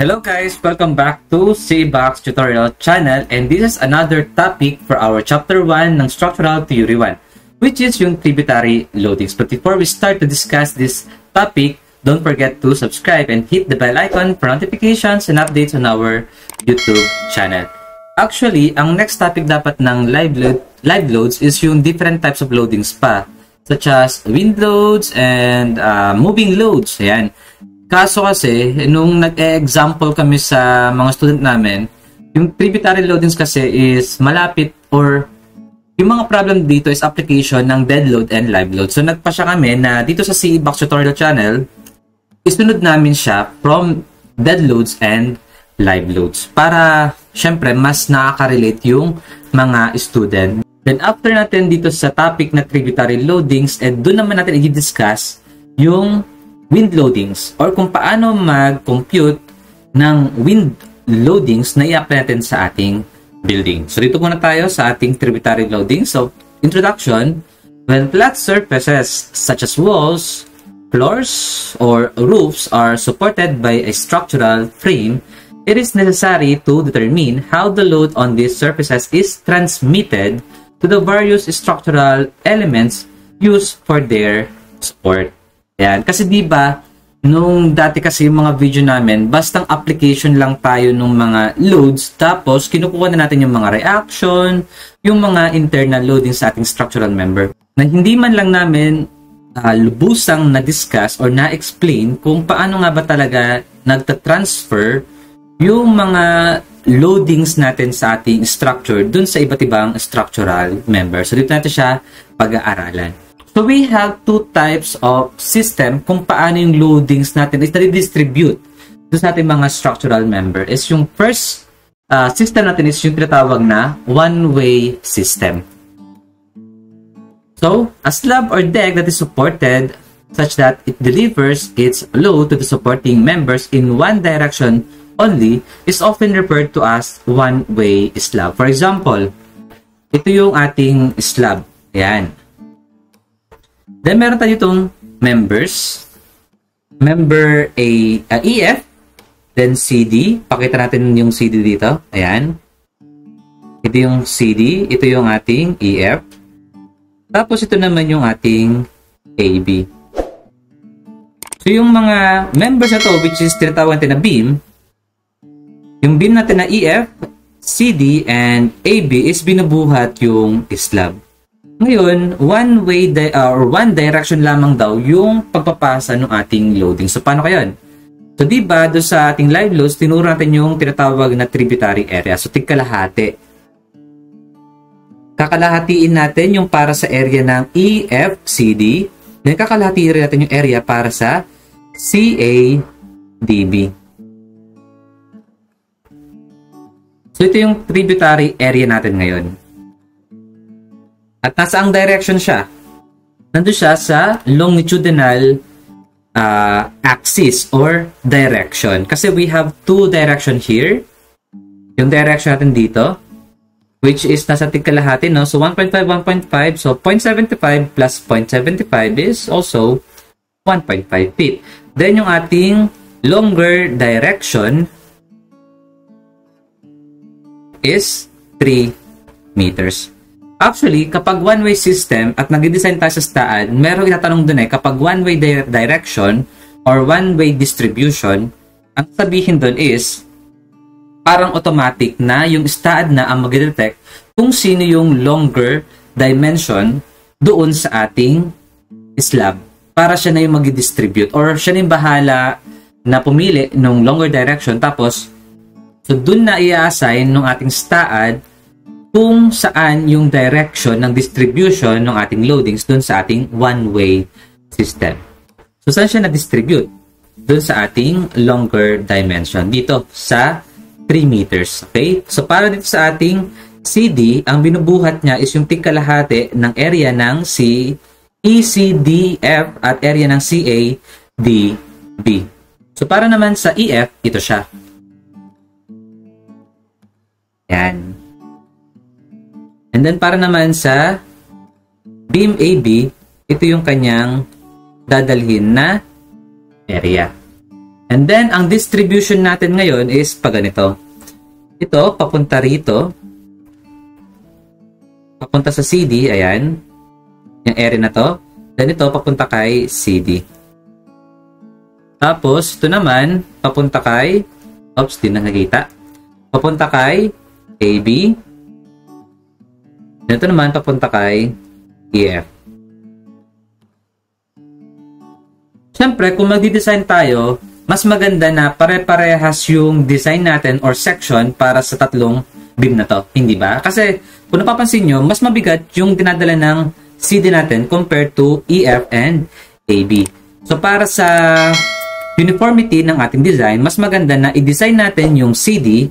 Hello guys, welcome back to CBox Tutorial Channel, and this is another topic for our Chapter 1 ng Structural Theory 1, which is yung tributary loadings. But before we start to discuss this topic, don't forget to subscribe and hit the bell icon for notifications and updates on our YouTube channel. Actually, ang next topic dapat ng live loads is yung different types of loadings pa, such as wind loads and moving loads. Ayan. Kaso kasi, nung nag-example kami sa mga student namin, yung tributary loadings kasi is malapit, or yung mga problem dito is application ng dead load and live load. So nagpasya kami na dito sa CBox Tutorial Channel, isunod namin siya from dead loads and live loads para syempre mas nakaka-relate yung mga student. Then after natin dito sa topic na tributary loadings, doon naman natin i-discuss yung wind loadings or kung paano mag-compute ng wind loadings na i-apply natin sa ating building. So dito muna tayo sa ating tributary loading. So introduction, when flat surfaces such as walls, floors, or roofs are supported by a structural frame, it is necessary to determine how the load on these surfaces is transmitted to the various structural elements used for their support. Yan. Kasi diba, nung dati kasi yung mga video namin, bastang application lang tayo ng mga loads, tapos kinukuha na natin yung mga reaction, yung mga internal loading sa ating structural member. Na hindi man lang namin lubusang na-discuss or na-explain kung paano nga ba talaga nagta-transfer yung mga loadings natin sa ating structure dun sa iba't ibang structural member. So dito natin siya pag-aaralan. So we have two types of system kung paano yung loadings natin is na-distribute dun sa ating mga structural member. Is yung first system natin is yung tinatawag na one-way system. So, a slab or deck that is supported such that it delivers its load to the supporting members in one direction only is often referred to as one-way slab. For example, ito yung ating slab. Ayan. Then, meron tayo itong members. Member EF, then CD. Pakita natin yung CD dito. Ayan. Ito yung CD. Ito yung ating EF. Tapos, ito naman yung ating AB. So, yung mga members na to, which is tinatawag natin na beam, yung beam natin na EF, CD, and AB is binubuhat yung slab. Ngayon, one direction lamang daw yung pagpapasa ng ating loading. So, paano kaya yun? So, diba, doon sa ating live loads, tinuro natin yung tinatawag na tributary area. So, tigkalahati. Kakalahatiin natin yung para sa area ng EFCD. Then, kakalahatiin rin natin yung area para sa CADB. So, ito yung tributary area natin ngayon. At nasa ang direction siya? Nandun siya sa longitudinal axis or direction. Kasi we have two direction here. Yung direction natin dito, which is nasa tigkalahati, no? So, 1.5, 1.5. So, 0.75 plus 0.75 is also 1.5 feet. Then, yung ating longer direction is 3 meters. Actually, kapag one-way system at nag-design tayo sa STAAD, merong itatanong dun kapag one-way direction or one-way distribution, ang sabihin dun is parang automatic na yung STAAD na ang mag-detect kung sino yung longer dimension doon sa ating slab para siya na yung mag-distribute or siya na yung bahala na pumili ng longer direction, tapos so dun na i-assign ng ating STAAD kung saan yung direction ng distribution ng ating loadings dun sa ating one-way system. So, saan siya na-distribute? Dun sa ating longer dimension. Dito, sa 3 meters. Okay? So, para dito sa ating CD, ang binubuhat niya is yung tigkalahati ng area ng ECDF at area ng CADB. So, para naman sa EF, ito siya. Yan. And then, para naman sa beam AB, ito yung kanyang dadalhin na area. And then, ang distribution natin ngayon is pag ganito. Ito, papunta rito. Papunta sa CD, ayan. Yung area na to. Then ito, papunta kay CD. Tapos, ito naman, papunta kay, oops, di nakikita. Papunta kay AB. Ito naman, papunta kay EF. Siyempre, kung magdi-design tayo, mas maganda na pare-parehas yung design natin or section para sa tatlong beam na to. Hindi ba? Kasi, kung napapansin nyo, mas mabigat yung dinadala ng CD natin compared to EF and AB. So, para sa uniformity ng ating design, mas maganda na i-design natin yung CD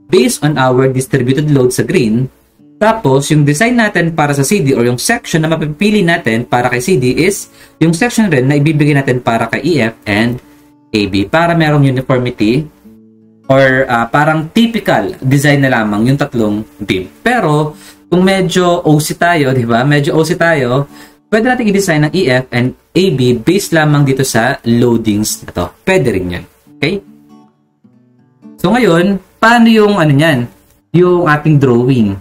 based on our distributed load sa green. Tapos, yung design natin para sa CD or yung section na mapipili natin para kay CD is yung section rin na ibibigay natin para kay EF and AB para merong uniformity or parang typical design na lamang yung tatlong beam. Pero, kung medyo OC tayo, di ba? Medyo OC tayo, pwede natin i-design ng EF and AB based lamang dito sa loadings na to. Pwede rin yun. Okay? So, ngayon, paano yung ano yan? Yung ating drawing.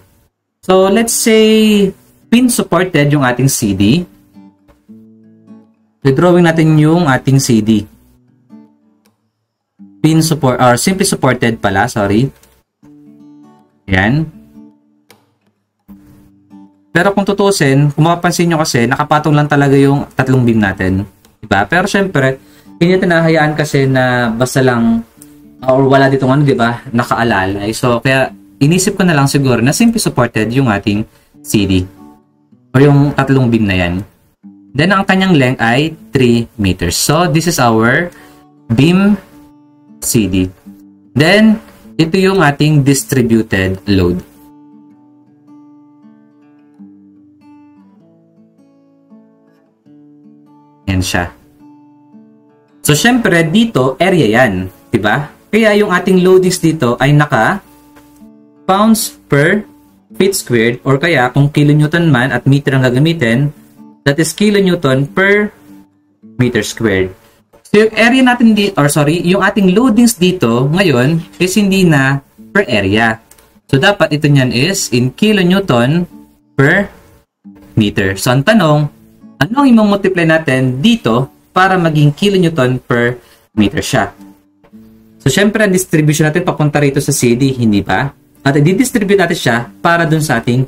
So, let's say, pin-supported yung ating CD. So, drawing natin yung ating CD. Pin-support, or simply supported pala, sorry. Yan. Pero kung tutusin, kung mapapansin nyo kasi, nakapatong lang talaga yung tatlong beam natin. Diba? Pero syempre, hindi natin nahayaan kasi na basta lang, or wala ditong ano, diba? Nakaalalay. So, kaya, inisip ko na lang siguro na simply supported yung ating CD. O yung tatlong beam na yan. Then, ang kanyang length ay 3 meters. So, this is our beam CD. Then, ito yung ating distributed load. Yan siya. So, syempre, dito, area yan. Diba? Kaya yung ating loadings dito ay naka pounds per feet squared or kaya kung kilonewton man at meter ang gagamitin, that is kilonewton per meter squared. So, yung area natin dito, or sorry, yung ating loadings dito ngayon is hindi na per area. So, dapat ito niyan is in kilonewton per meter. So, ang tanong, ano ang i-multiply natin dito para maging kilonewton per meter siya? So, syempre, ang distribution natin papunta rito sa CD, hindi ba? At i-distribute natin siya para dun sa ating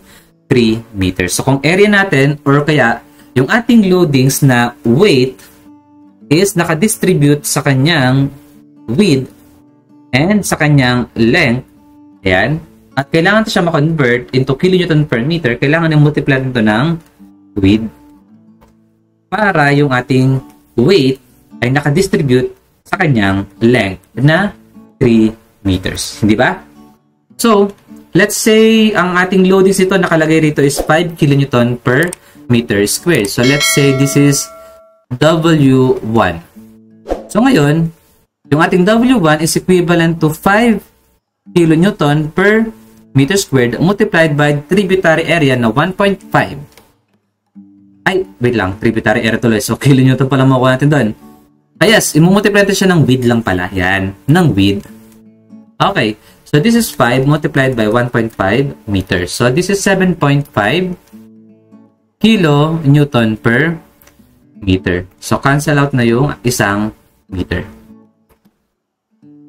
3 meters. So, kung area natin, or kaya, yung ating loadings na weight is nakadistribute sa kanyang width and sa kanyang length. Ayan. At kailangan ito siya ma-convert into kilonewton per meter. Kailangan yung multiply nito ng width para yung ating weight ay nakadistribute sa kanyang length na 3 meters. Hindi ba? So, let's say ang ating loadings dito nakalagay rito is 5 kilonewton per meter squared. So, let's say this is W1. So, ngayon, yung ating W1 is equivalent to 5 kilonewton per meter squared multiplied by tributary area na 1.5. Ay, wait lang. Tributary area tuloy. So, kilonewton pala makuha natin doon. Ah, yes. Imumultiply natin siya ng width lang pala. Yan. Ng width. Okay. So, this is 5 multiplied by 1.5 meters. So, this is 7.5 kilonewton per meter. So, cancel out na yung isang meter.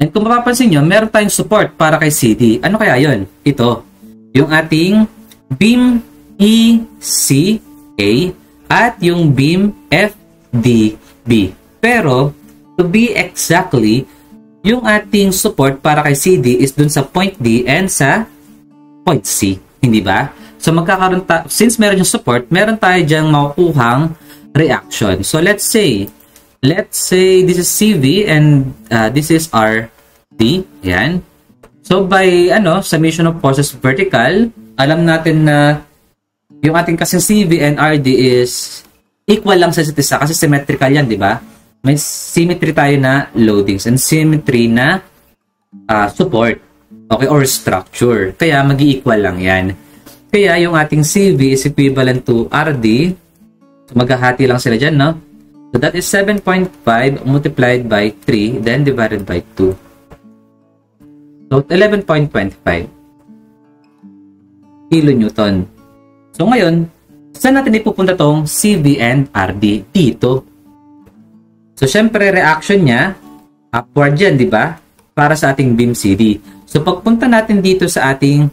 And kung mapapansin nyo, meron tayong support para kay CD. Ano kaya yon? Ito. Yung ating beam ECA at yung beam FDB. Pero, to be exactly, yung ating support para kay CD is dun sa point D and sa point C. Hindi ba? So, magkakaroon since meron yung support, meron tayo dyang makukuhang reaction. So, let's say this is CV and this is RD. Yan. So, by summation of forces vertical, alam natin na yung ating kasing CV and RD is equal lang sa isa't isa kasi symmetrical yan, di ba? May symmetry tayo na loadings and symmetry na support. Okay, or structure. Kaya mag-i-equal lang yan. Kaya yung ating CV is equivalent to RD. So, maghahati lang sila dyan, no? So that is 7.5 multiplied by 3, then divided by 2. So 11.25 kilonewton. So ngayon, saan natin ipupunta tong CV and RD? Dito. So syempre, reaction niya, upward yan, di ba? Para sa ating beam CD. So pagpunta natin dito sa ating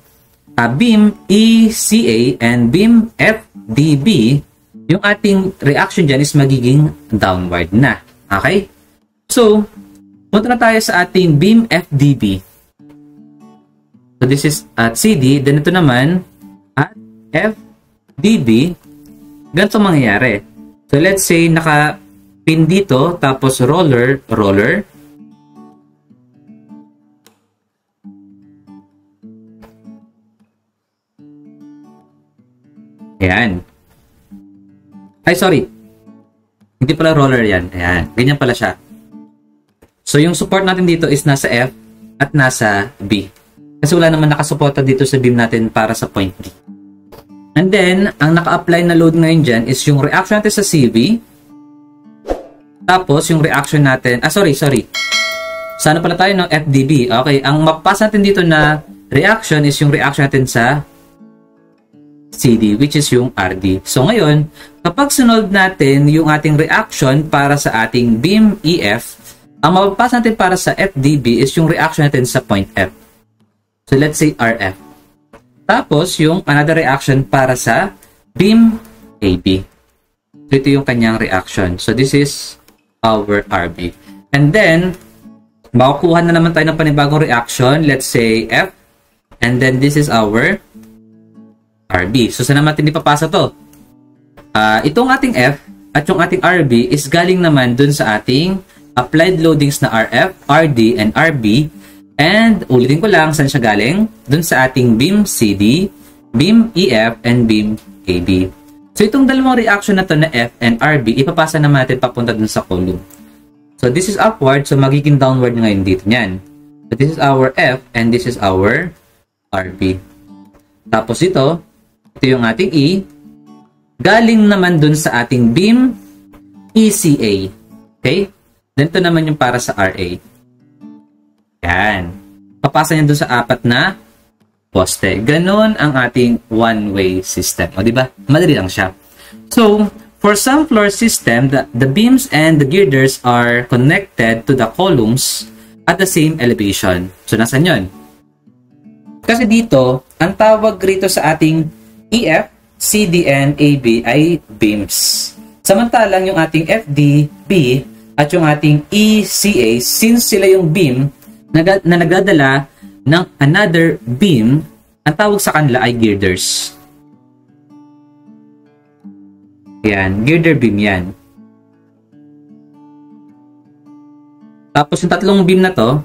beam ECA and beam FDB, yung ating reaction dyan is magiging downward na. Okay? So, punta na tayo sa ating beam FDB. So this is at CD, then ito naman at FDB. Ganito mangyayari. So let's say naka-pin dito, tapos roller. Ayan. Ay, sorry. Hindi pala roller yan. Ayan. Ganyan pala siya. So yung support natin dito is nasa F at nasa B. Kasi wala naman nakasuporta dito sa beam natin para sa point D. And then, ang naka-apply na load ngayon dyan is yung reaction natin sa CV. Tapos, yung reaction natin... sorry. Sana pala tayo ng FDB. Okay, ang mapapasa natin dito na reaction is yung reaction natin sa CD, which is yung RD. So, ngayon, kapag sinolve natin yung ating reaction para sa ating beam EF, ang mapapasa natin para sa FDB is yung reaction natin sa point F. So, let's say RF. Tapos, yung another reaction para sa beam AB. So, ito yung kanyang reaction. So, this is our RB. And then, makukuha na naman tayo ng panibagong reaction. Let's say F. And then, this is our RB. So, saan naman natin ipapasa to? Itong ating F at yung ating RB is galing naman dun sa ating applied loadings na RF, RD, and RB. And, ulitin ko lang, saan siya galing? Dun sa ating beam CD, beam EF, and beam AB. So, itong dalawang reaction na to na F and RB, ipapasa naman natin papunta dun sa column. So, this is upward, so magiging downward ngayon dito niyan. So, this is our F, and this is our RB. Tapos ito yung ating E, galing naman dun sa ating beam ECA. Okay? Then, ito naman yung para sa RA. Yan. Papasa niya doon sa apat na poste. Ganon ang ating one-way system. O, diba? Madali lang siya. So, for some floor system, the beams and the girders are connected to the columns at the same elevation. So, nasan yun? Kasi dito, ang tawag rito sa ating EF, CD, and AB ay beams. Samantalang yung ating FDB at yung ating ECA, since sila yung beam na nagdadala ng another beam, ang tawag sa kanila ay girders. Yan, girder beam yan. Tapos yung tatlong beam na to,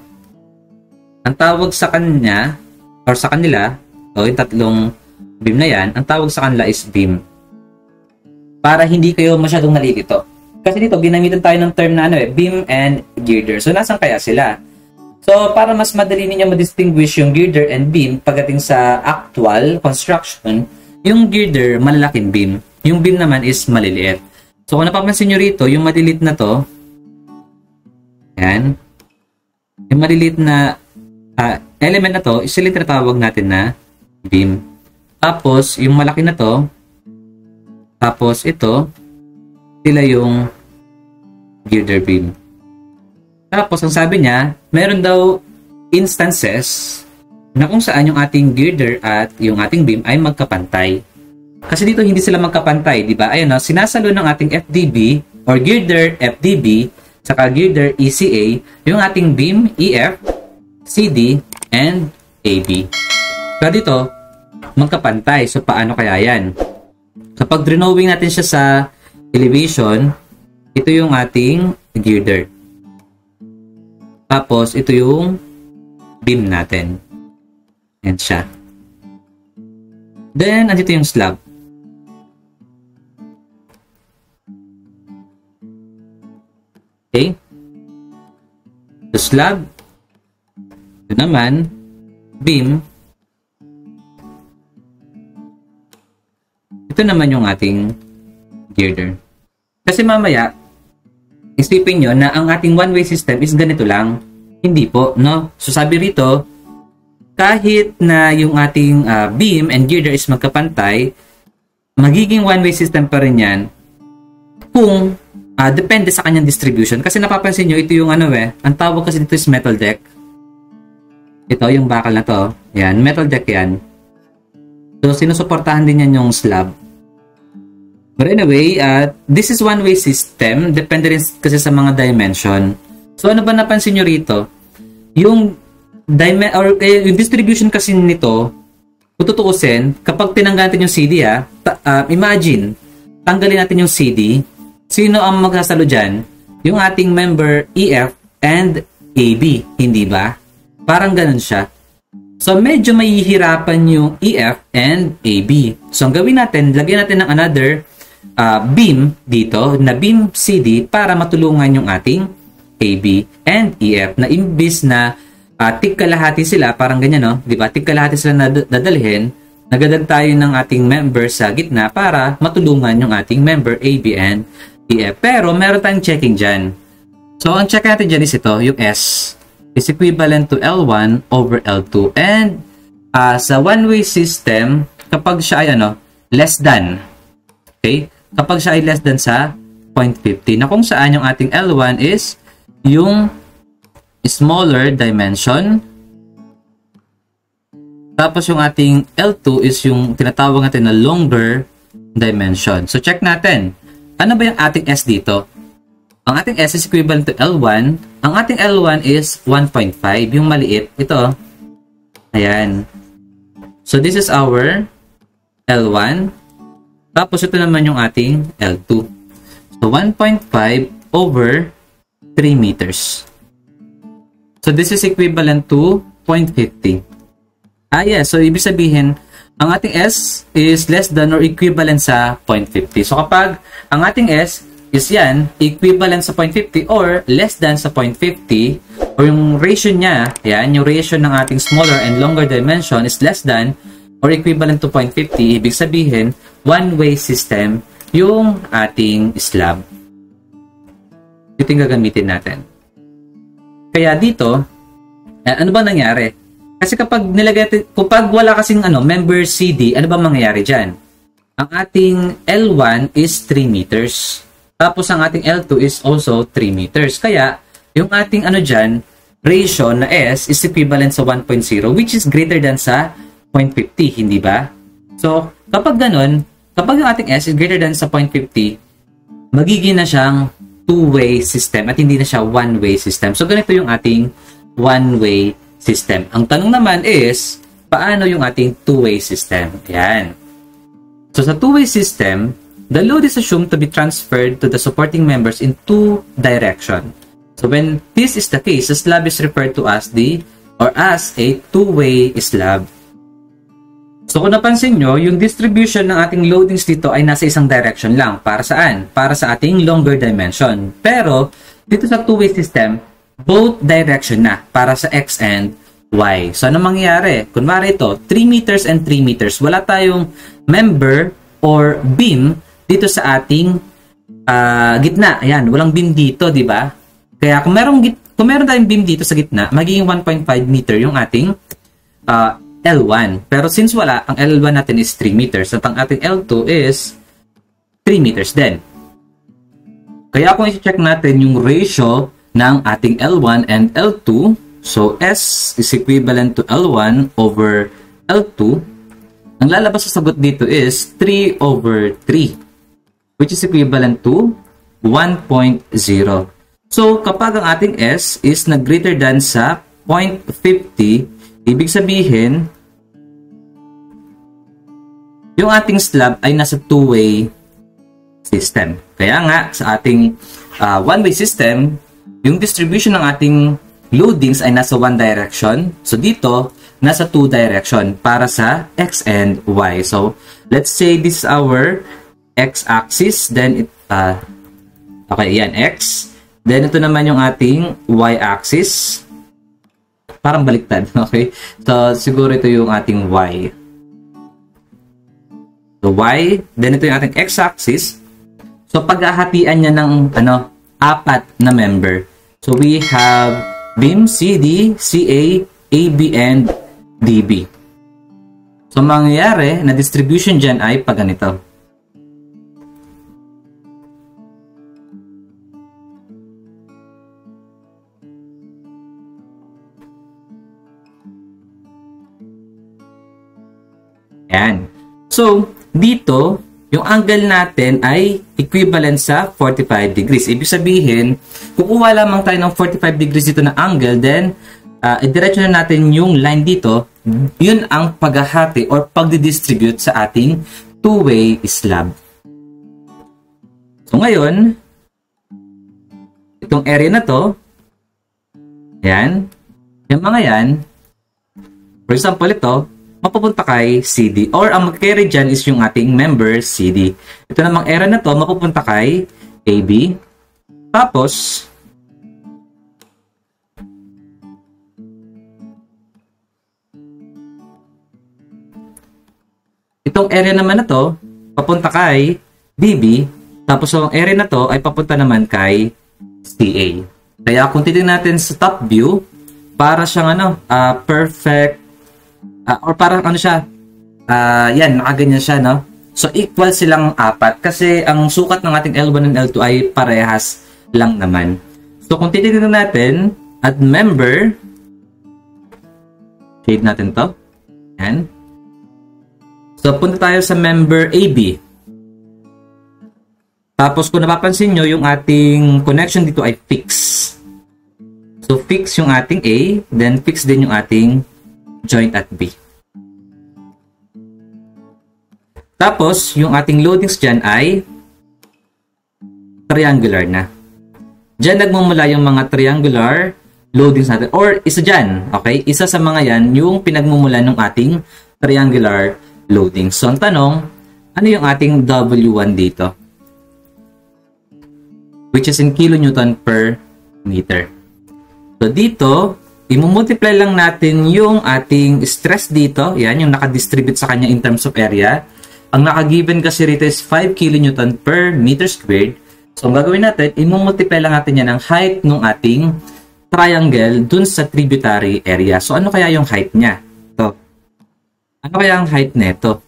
ang tawag sa kanya, or sa kanila, o yung tatlong beam na yan, ang tawag sa kanila is beam. Para hindi kayo masyadong nalilito. Kasi dito, ginamitan tayo ng term na beam and girder. So, nasan kaya sila? So, para mas madali ninyo ma-distinguish yung girder and beam pagdating sa actual construction, yung girder, malalaking beam. Yung beam naman is maliliit. So, kung napapansin nyo rito, yung maliliit na to, yan, yung maliliit na element na to, is sila tinatawag natin na beam. Tapos, yung malaki na to, tapos ito, sila yung girder beam. Tapos, ang sabi niya, meron daw instances na kung saan yung ating girder at yung ating beam ay magkapantay. Kasi dito, hindi sila magkapantay, di ba? Ayun, sinasalo ng ating FDB or girder FDB saka girder ECA yung ating beam EF, CD, and AB. Kaya dito, magkapantay. So, paano kaya yan? Kapag drawing natin siya sa elevation, ito yung ating girder. Tapos, ito yung beam natin. Yan siya. Then, andito yung slab. Okay? The slab. Ito naman, beam. Ito naman yung ating girder. Kasi mamaya, isipin nyo na ang ating one-way system is ganito lang. Hindi po, no? So sabi rito, kahit na yung ating beam and girder is magkapantay, magiging one-way system pa rin yan kung depende sa kanyang distribution. Kasi napapansin nyo, ito yung ang tawag kasi dito is metal deck. Ito, yung bakal na to. Yan, metal deck yan. So, sinusuportahan din yan yung slab. But anyway, this is one-way system. Depende rin kasi sa mga dimension. So, ano ba napansin nyo rito? Yung distribution kasi nito, kung tutuusin, kapag tinanggal natin yung CD, imagine, tanggalin natin yung CD, sino ang magsasalo dyan? Yung ating member EF and AB, hindi ba? Parang ganun siya. So, medyo mahihirapan yung EF and AB. So, ang gawin natin, lagyan natin ng another beam dito, na beam CD, para matulungan yung ating AB and EF, na imbis na tig-kalahati sila, parang ganyan, no? Di ba? Tig-kalahati sila na dadalhin, nagadag tayo ng ating member sa gitna para matulungan yung ating member AB and EF. Pero, meron tayong checking dyan. So, ang check natin dyan is ito, yung S is equivalent to L1 over L2. And sa one-way system, kapag siya ay less than, okay? Kapag siya ay less than sa 0.50, na kung saan yung ating L1 is yung smaller dimension, tapos yung ating L2 is yung tinatawag natin na longer dimension. So, check natin. Ano ba yung ating S dito? Ang ating S is equivalent to L1. Ang ating L1 is 1.5. Yung maliit. Ito. Ayan. So, this is our L1. Tapos, ito naman yung ating L2. So, 1.5 over 3 meters. So, this is equivalent to 0.50. Yes. So, ibig sabihin, ang ating S is less than or equivalent sa 0.50. So, kapag ang ating S is yan, equivalent sa 0.50 or less than sa 0.50, or yung ratio niya, yan, yung ratio ng ating smaller and longer dimension is less than or equivalent to 0.50, ibig sabihin, one-way system yung ating slab. Ito yung gagamitin natin. Kaya dito, ano ba nangyari? Kasi kapag wala kasing member CD, ano ba mangyayari dyan? Ang ating L1 is 3 meters. Tapos ang ating L2 is also 3 meters. Kaya, yung ating dyan, ratio na S is equivalent sa 1.0, which is greater than sa 0.50, hindi ba? So, kapag ganun, kapag yung ating S is greater than sa 0.50, magiging na siyang two-way system at hindi na siya one-way system. So, ganito yung ating one-way system. Ang tanong naman is, paano yung ating two-way system? Ayan. So, sa two-way system, the load is assumed to be transferred to the supporting members in two directions. So, when this is the case, the slab is referred to as as a two-way slab. So, kung napansin nyo, yung distribution ng ating loadings dito ay nasa isang direction lang. Para saan? Para sa ating longer dimension. Pero, dito sa two-way system, both direction na para sa X and Y. So, ano mangyayari? Kunwari ito, 3 meters and 3 meters. Wala tayong member or beam dito sa ating gitna. Ayan, walang beam dito, di ba? Kaya kung meron tayong beam dito sa gitna, magiging 1.5 meter yung ating L1. Pero since wala, ang L1 natin is 3 meters at ang ating L2 is 3 meters din. Kaya kung i-check natin yung ratio ng ating L1 and L2, so S is equivalent to L1 over L2, ang lalabas sa sagot dito is 3 over 3. Which is equivalent to 1.0. So, kapag ang ating S is na greater than sa 0.50, ibig sabihin, yung ating slab ay nasa two-way system. Kaya nga, sa ating one-way system, yung distribution ng ating loadings ay nasa one direction. So, dito, nasa two direction para sa X and Y. So, let's say this is our X-axis, then okay, yan, X. Then, ito naman yung ating Y-axis. Parang baliktad, okay? So, siguro ito yung ating Y. So, Y. Then, ito yung ating X-axis. So, paghahatian niya ng, apat na member. So we have BIM, CD, CA, AB, and DB. So mangyayari na distribution dyan ay pag ganito. Yan. So, dito, yung angle natin ay equivalent sa 45 degrees. Ibig sabihin, kukuha lamang tayo ng 45 degrees dito na angle, then, idiretso na natin yung line dito, yun ang paghahati or pagdidistribute sa ating two-way slab. So, ngayon, itong area na to, yan, yung mga yan, for example, ito, mapupunta kay CD. Or ang mag-carry dyan is yung ating member CD. Ito namang area na to, mapupunta kay AB. Tapos, itong area naman na to, papunta kay DB. Tapos, ang area na to ay papunta naman kay CA. Kaya kung titignan natin sa top view, para siyang perfect or parang ano siya, yan, nakaganyan siya, no? So, equal silang apat kasi ang sukat ng ating L1 and L2 ay parehas lang naman. So, kung titignan natin at member, shade natin to. Yan. So, punta tayo sa member AB. Tapos, kung napapansin nyo, yung ating connection dito ay fix. So, fix yung ating A, then fix din yung ating joint at B. Tapos, yung ating loadings dyan ay triangular na. Dyan nagmumula yung mga triangular loadings natin. Or isa dyan, okay? Isa sa mga yan, yung pinagmumula ng ating triangular loadings. So, ang tanong, ano yung ating W1 dito? Which is in kilonewton per meter. So, dito, imumultiply lang natin yung ating stress dito. Yan, yung nakadistribute sa kanya in terms of area. Ang nakagiven kasi rito is 5 kN per meter squared. So, ang gagawin natin, imumultiply lang natin yan ng height ng ating triangle dun sa tributary area. So, ano kaya yung height niya? Ito. Ano kaya ang height nito?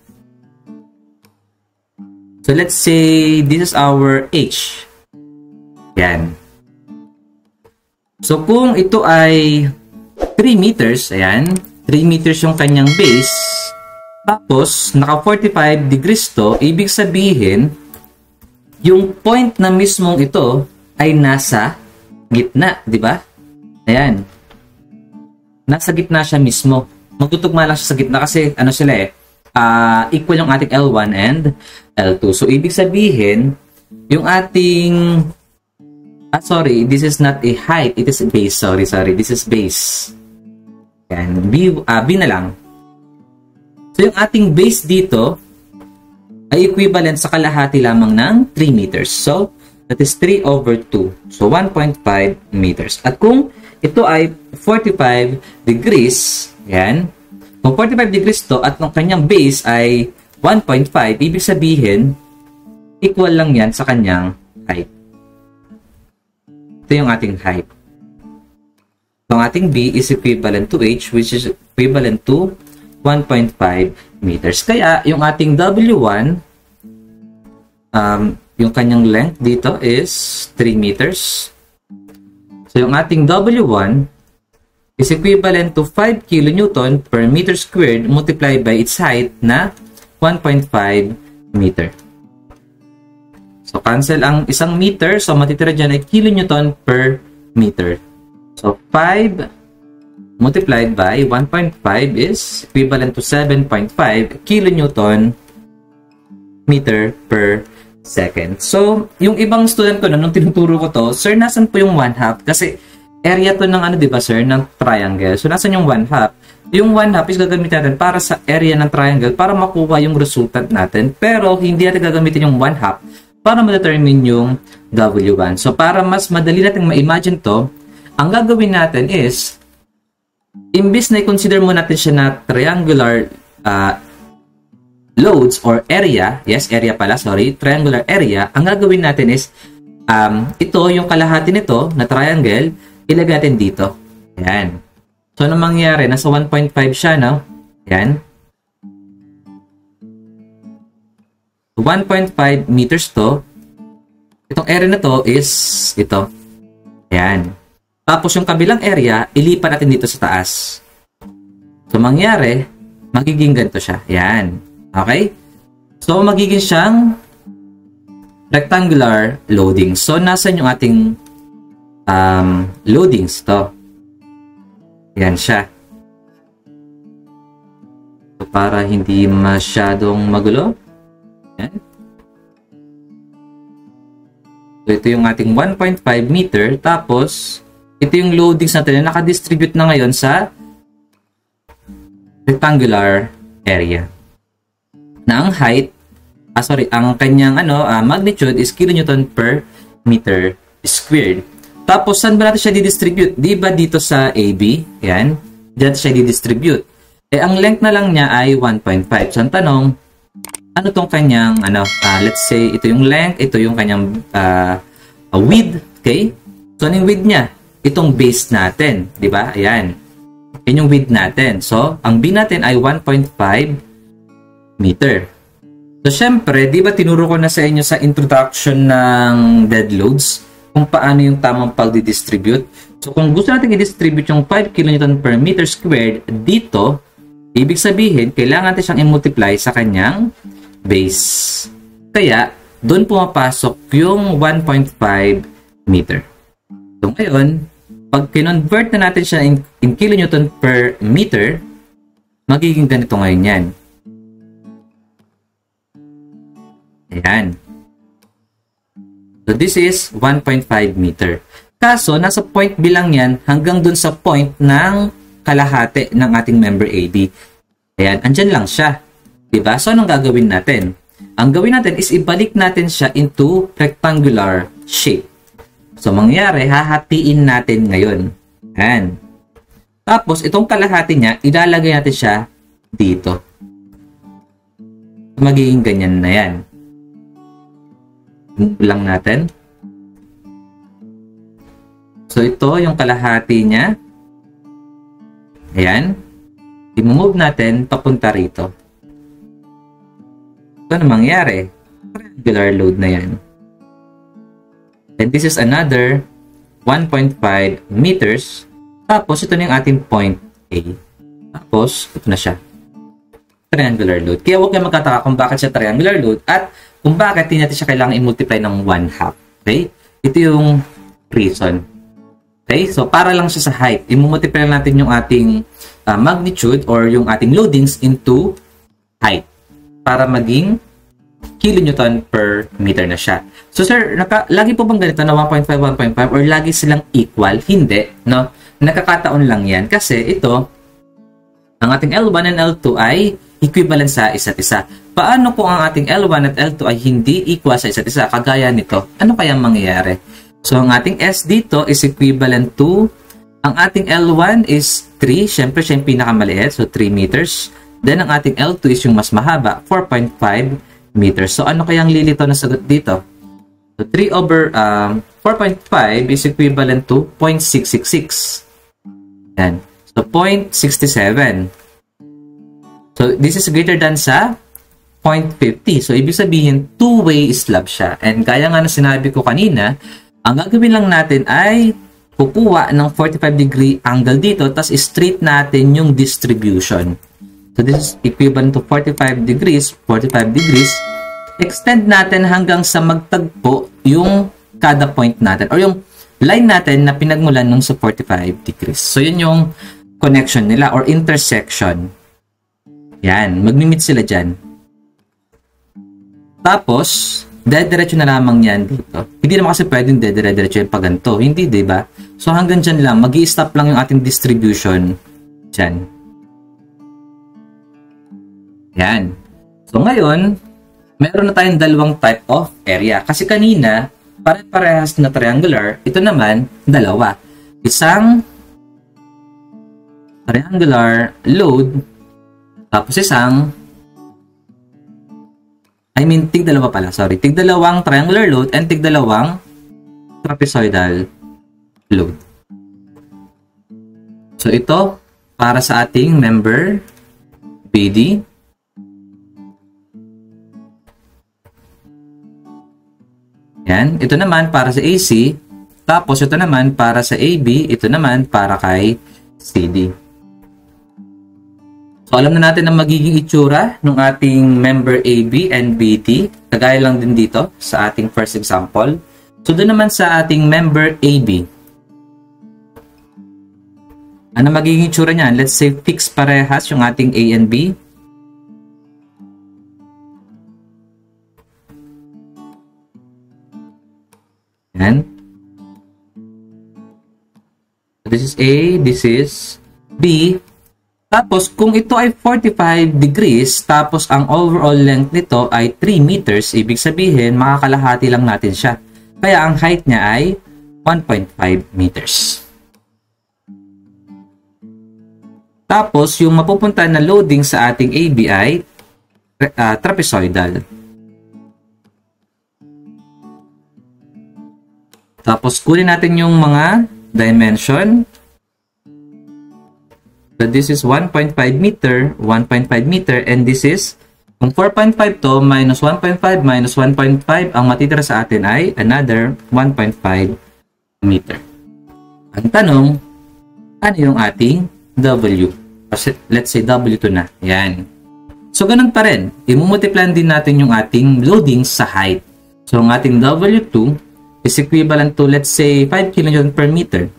So, let's say this is our H. Yan. So, kung ito ay 3 meters, ayan, 3 meters yung kanyang base, tapos, naka 45 degrees to, ibig sabihin, yung point na mismong ito ay nasa gitna, di ba? Ayan. Nasa gitna siya mismo. Magtutugma lang siya sa gitna kasi, ano sila equal yung ating L1 and L2. So, ibig sabihin, yung ating, sorry, this is not a height, it is a base. Sorry, this is base. Ayan, B na lang. So, yung ating base dito ay equivalent sa kalahati lamang ng 3 meters. So, that is 3 over 2. So, 1.5 meters. At kung ito ay 45 degrees, yan. Kung 45 degrees to at ng kanyang base ay 1.5, ibig sabihin, equal lang yan sa kanyang height. Ito yung ating height. So, ang ating B is equivalent to H, which is equivalent to 1.5 meters. Kaya, yung ating W1, yung kanyang length dito is 3 meters. So, yung ating W1 is equivalent to 5 kN per meter squared multiplied by its height na 1.5 meter. So, cancel ang isang meter. So, matitira dyan ay kilonewton per meter. So, 5 multiplied by 1.5 is equivalent to 7.5 kilonewton meter per second. So, yung ibang student ko nung tinuturo ko to, sir, nasan po yung 1/2? Kasi area to ng ano, di ba, sir, ng triangle. So, nasan yung 1/2? Yung 1/2 is gagamitin natin para sa area ng triangle para makuha yung resultant natin. Pero, hindi natin gagamitin yung 1/2 para ma-determine yung W1. So, para mas madali natin ma-imagine to, ang gagawin natin is imbis na i-consider mo natin siya na triangular loads or area, yes, area pala, sorry, triangular area, ang gagawin natin is ito, yung kalahati nito na triangle, ilagay natin dito. Ayan. So, ano mangyayari? Nasa 1.5 siya, no? Ayan. 1.5 meters to. Itong area na to is ito. Ayan. Tapos yung kabilang area, ilipat natin dito sa taas. So, mangyari, magiging ganito siya. Ayan. Okay? So, magiging siyang rectangular loading. So, nasan yung ating loadings to? Ayan siya. So, para hindi masyadong magulo. Ayan. So, ito yung ating 1.5 meter. Tapos, ito yung loadings natin na nakadistribute na ngayon sa rectangular area. Na ang height, ang kanyang magnitude is kilonewton per meter squared. Tapos, saan ba natin siya didistribute? Di ba dito sa AB? Yan. Diyan siya didistribute. Ang length na lang niya ay 1.5. So, ang tanong, ano tong kanyang, let's say, ito yung length, ito yung kanyang width, okay? So, ano yung width niya? Itong base natin, di ba? Ayan. Yan yung width natin. So, ang B natin ay 1.5 meter. So, syempre, di ba tinuro ko na sa inyo sa introduction ng dead loads kung paano yung tamang pag-distribute? So, kung gusto natin i-distribute yung 5 kN per meter squared dito, ibig sabihin, kailangan natin siyang i-multiply sa kanyang base. Kaya, doon pumapasok yung 1.5 meter. So, ngayon, pag kinonvert na natin siya in kilonewton per meter, magiging ganito ngayon yan. Ayan. So, this is 1.5 meter. Kaso, nasa point B lang yan hanggang dun sa point ng kalahati ng ating member AB. Ayan, andyan lang siya. Diba? So, anong gagawin natin? Ang gawin natin is ibalik natin siya into rectangular shape. So, mangyari, hahatiin natin ngayon. Ayan. Tapos, itong kalahati niya, ilalagay natin siya dito. Magiging ganyan na yan. Lang natin. So, ito yung kalahati niya. Ayan. I-move natin papunta rito. So, ano mangyari? Triangular load na yan. And this is another 1.5 meters. Tapos, ito na yung ating point A. Tapos, ito na siya. Triangular load. Kaya huwag kayo magkataka kung bakit siya triangular load at kung bakit hindi natin siya kailangan i-multiply ng 1/2. Okay? Ito yung reason. Okay? So, para lang siya sa height. I-multiply natin yung ating magnitude or yung ating loadings into height. Para maging kilonewton per meter na siya. So, sir, lagi po bang ganito na 1.5, 1.5 or lagi silang equal? Hindi. No? Nakakataon lang yan. Kasi ito, ang ating L1 and L2 ay equivalent sa isa't isa. Paano kung ang ating L1 at L2 ay hindi equal sa isa't isa? Kagaya nito. Ano kaya mangyayari? So, ang ating S dito is equivalent to, ang ating L1 is 3. Siyempre, siya yung pinakamaliit. So, 3 meters. Then, ang ating L2 is yung mas mahaba, 4.5 meters. So, ano kayang lilito na sagot dito? So, 3 over 4.5 is equivalent to 0.666. Yan. So, 0.67. So, this is greater than sa 0.50. So, ibig sabihin, two-way slab siya. And kaya nga na sinabi ko kanina, ang gagawin lang natin ay kukuha ng 45-degree angle dito, tapos straight natin yung distribution. So, this is equivalent to 45 degrees. Extend natin hanggang sa magtagpo yung kada point natin or yung line natin na pinagmulan nung sa 45 degrees. So, yun yung connection nila or intersection. Yan. Magmi-meet sila dyan. Tapos, dediretso na lamang yan dito. Hindi naman kasi pwedeng dediretso yung paganto. Hindi, diba? So, hanggang dyan lang. Mag-i-stop lang yung ating distribution dyan. Yan. So, ngayon, meron na tayong dalawang type of area. Kasi kanina, pare-parehas na triangular. Ito naman, dalawa. Isang triangular load, tapos isang tigdalawa pala, sorry. Tigdalawang triangular load and tigdalawang trapezoidal load. So ito para sa ating member BD. Yan, ito naman para sa AC, tapos ito naman para sa AB, ito naman para kay CD. So alam na natin ang magiging itsura ng ating member AB and BD, kagaya lang din dito sa ating first example. So doon naman sa ating member AB, ano magiging itsura niyan? Let's say fixed parehas yung ating A and B. Yan. This is A, this is B. Tapos, kung ito ay 45 degrees, tapos ang overall length nito ay 3 meters, ibig sabihin, makakalahati lang natin siya. Kaya ang height niya ay 1.5 meters. Tapos, yung mapupunta na loading sa ating AB ay trapezoidal. Tapos, kunin natin yung mga dimension. So, this is 1.5 meter, 1.5 meter, and this is, kung 4.5 to, minus 1.5, minus 1.5, ang matitira sa atin ay another 1.5 meter. Ang tanong, ano yung ating W? Let's say W2 na. Yan. So, ganun pa rin. I-multiply din natin yung ating loading sa height. So, ang ating W2 is equivalent to, let's say, 5 kN per meter.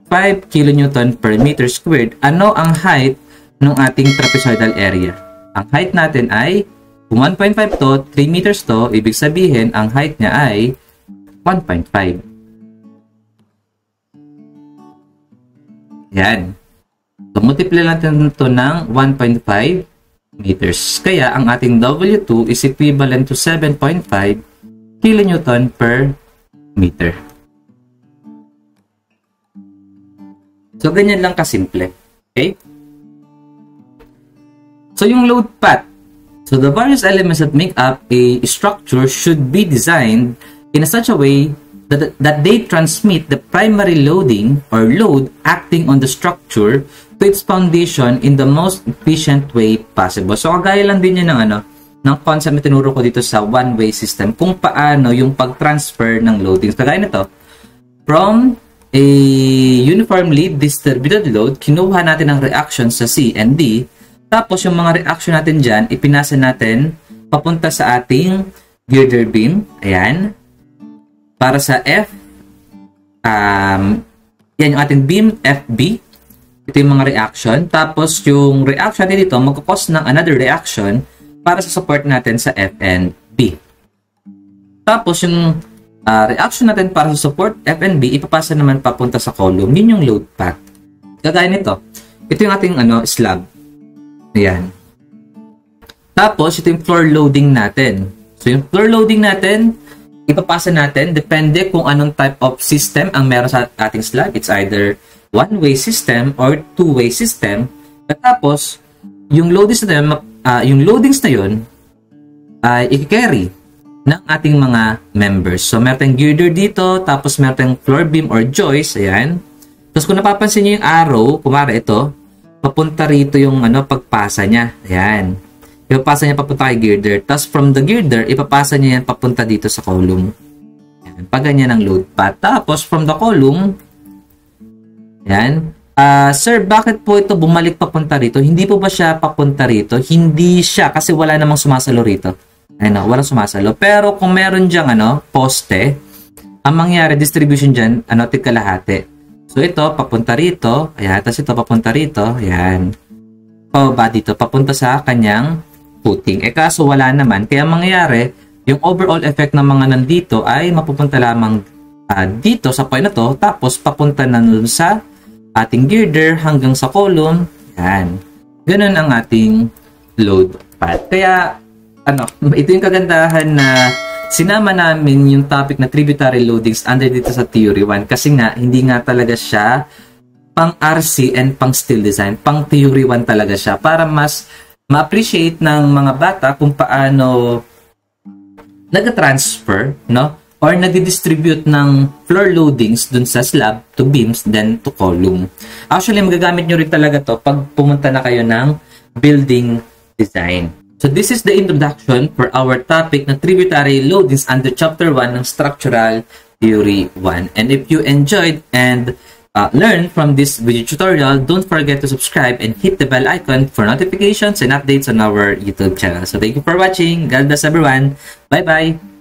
5 kN per meter squared. Ano ang height ng ating trapezoidal area? Ang height natin ay, kung 1.5 to, 3 meters to, ibig sabihin, ang height niya ay 1.5. Yan. So, multiply natin ito ng 1.5 meters. Kaya, ang ating W2 is equivalent to 7.5 kN per meter. So, ganyan lang kasimple. Okay? So, yung load path. So, the various elements that make up a structure should be designed in such a way that they transmit the primary loading or load acting on the structure to its foundation in the most efficient way possible. So, kagaya lang din yun ng concept na tinuro ko dito sa one-way system, kung paano yung pag-transfer ng loadings. Kagaya nito, from a uniformly distributed load, kinuha natin ang reaction sa C and D, tapos yung mga reaction natin dyan, ipinasa natin papunta sa ating girder beam. Ayan. Para sa F, yan yung ating beam FB. Ito yung mga reaction. Tapos yung reaction natin dito, magkakos ng another reaction para sa support natin sa F and B. Tapos yung reaction natin para sa support F and B, ipapasa naman papunta sa column. Yun yung load path. Kagaya nito. Ito yung ating slab. Ayan. Tapos ito yung floor loading natin. So yung floor loading natin, ipapasa natin depende kung anong type of system ang meron sa ating slab. It's either one-way system or two-way system. At tapos, yung loadings na yun ay i-carry ng ating mga members. So, meron tayong girder dito, tapos meron tayong floor beam or joist. Ayan. Tapos, kung napapansin nyo yung arrow, kumara ito, papunta rito yung pagpasa niya. Ayan. Ipapasa niya papunta kay girder. Tapos from the girder, ipapasa niya yan papunta dito sa column. Yan. Pag ganyan ang load path. Tapos from the column, yan. Sir, bakit po ito bumalik papunta rito? Hindi po ba siya papunta rito? Hindi siya kasi wala namang sumasalo rito. Ayun, walang sumasalo. Pero kung meron dyang poste, ang mangyari, distribution dyan, tigkalahati. So ito, papunta rito. Ayan. Tapos ito, papunta rito. Ayan. Pababa dito, papunta sa kanyang footing. Kaso wala naman. Kaya mangyayari, yung overall effect ng mga nandito ay mapupunta lamang dito sa point na to, tapos papunta na nun sa ating girder hanggang sa column. Yan. Ganun ang ating load path. Kaya, ito yung kagandahan na sinama namin yung topic na tributary loadings under dito sa Theory 1 kasi nga, hindi nga talaga siya pang RC and pang steel design. Pang Theory 1 talaga siya para mas ma-appreciate ng mga bata kung paano nag-transfer, no? or nadidistribute ng floor loadings dun sa slab to beams then to column. Actually, magagamit nyo rin talaga to pag pumunta na kayo ng building design. So this is the introduction for our topic na tributary loadings under Chapter 1 ng Structural Theory 1. And if you enjoyed and learned from this video tutorial, don't forget to subscribe and hit the bell icon for notifications and updates on our YouTube channel. So thank you for watching. God bless everyone. Bye-bye.